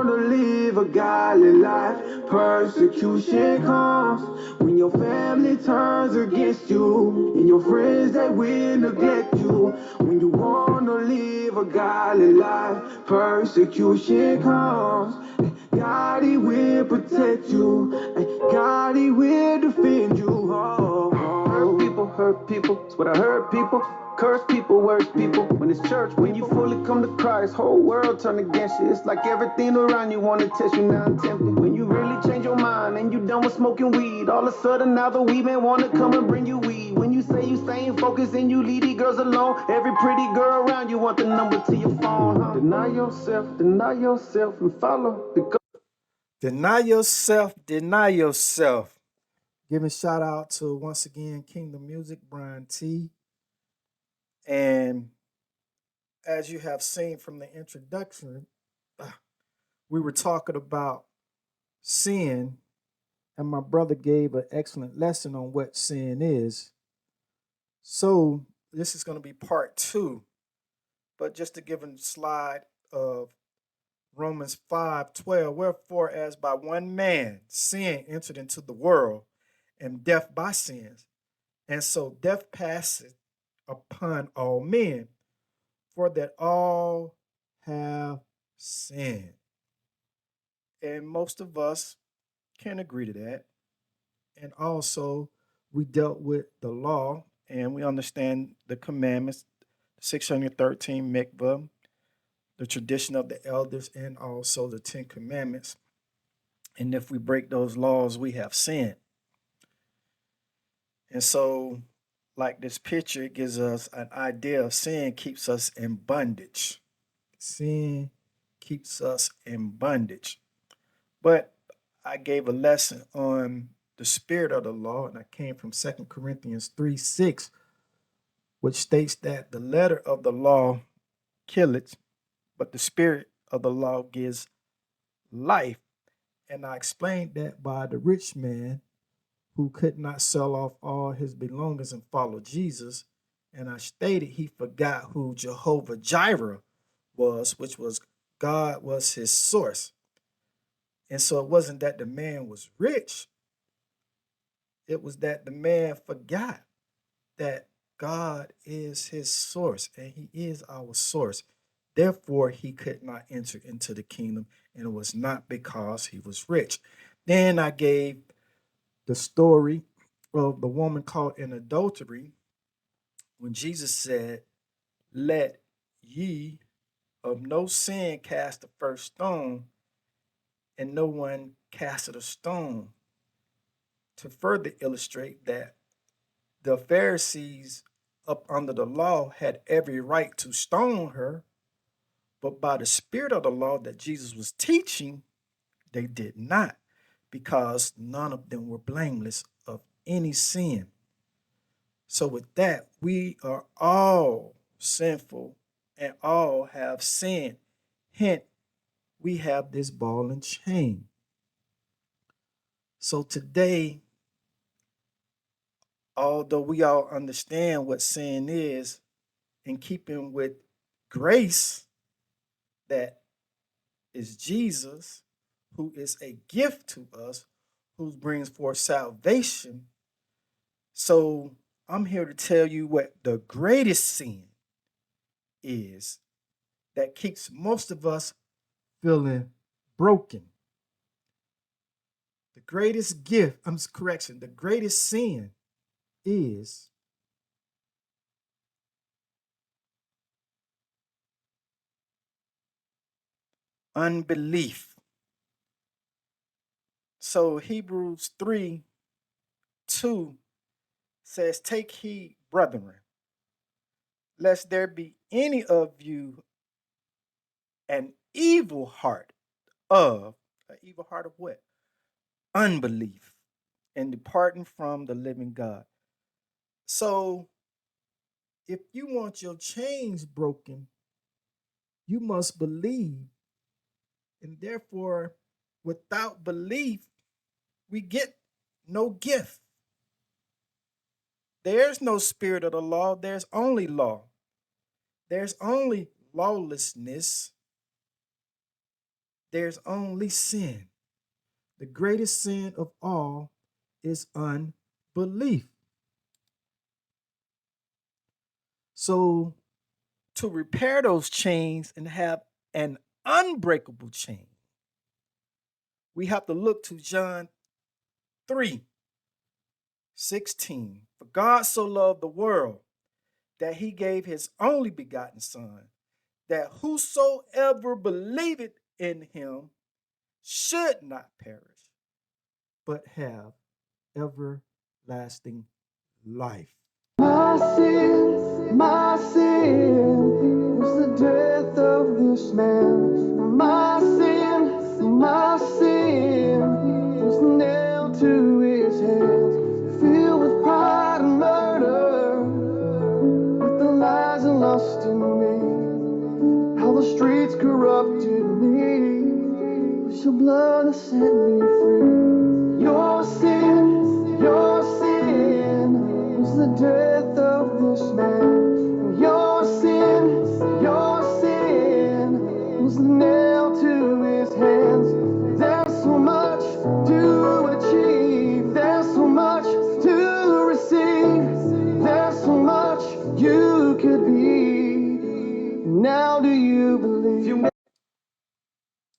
to live a godly life, persecution comes when your family turns against you and your friends that will neglect you. When you want to live a godly life, persecution comes. God, He will protect you, and God, He will defend you. Hurt people, that's what I heard people. Curse people, worse people. When it's church, when you fully come to Christ, whole world turn against you. It's like everything around you wanna test you, now I'm tempted. When you really change your mind and you done with smoking weed, all of a sudden now the weed man wanna come and bring you weed. When you say you staying focused and you leave these girls alone, every pretty girl around you want the number to your phone, huh? Deny yourself and follow. Because Deny yourself, deny yourself. Giving shout out to, once again, Kingdom Music, Brian T. And as you have seen from the introduction, we were talking about sin, and my brother gave an excellent lesson on what sin is. So this is going to be part two, but just to give a slide of Romans 5:12, wherefore as by one man sin entered into the world, and death by sins, and so death passeth upon all men, for that all have sinned. And most of us can agree to that. And also, we dealt with the law and we understand the commandments, 613 mikvah, the tradition of the elders, and also the 10 commandments. And if we break those laws, we have sinned. And so, like this picture, it gives us an idea of sin keeps us in bondage. Sin keeps us in bondage. But I gave a lesson on the spirit of the law, and I came from 2 Corinthians 3:6, which states that the letter of the law killeth, but the spirit of the law gives life. And I explained that by the rich man who could not sell off all his belongings and follow Jesus. And I stated he forgot who Jehovah Jireh was, which was God was his source. And so it wasn't that the man was rich, it was that the man forgot that God is his source and he is our source. Therefore, he could not enter into the kingdom, and it was not because he was rich. Then I gave the story of the woman caught in adultery when Jesus said, let ye of no sin cast the first stone, and no one casted a stone, to further illustrate that the Pharisees up under the law had every right to stone her, but by the spirit of the law that Jesus was teaching, they did not, because none of them were blameless of any sin. So with that, we are all sinful and all have sinned. Hence, we have this ball and chain. So today, although we all understand what sin is, in keeping with grace, that is Jesus, who is a gift to us, who brings forth salvation. So I'm here to tell you what the greatest sin is that keeps most of us feeling broken. The greatest gift, correction, the greatest sin is unbelief. So Hebrews 3:2 says, take heed, brethren, lest there be any of you an evil heart an evil heart of what? Unbelief, and departing from the living God. So if you want your chains broken, you must believe. And therefore, without belief, we get no gift. There's no spirit of the law, there's only law. There's only lawlessness. There's only sin. The greatest sin of all is unbelief. So, to repair those chains and have an unbreakable chain, we have to look to John 3:16. For God so loved the world that he gave his only begotten Son, that whosoever believeth in him should not perish, but have everlasting life. My sin was the death of this man. My sin was nailed to his hands, filled with pride and murder, with the lies and lust in me. How the streets corrupted me, but your blood has set me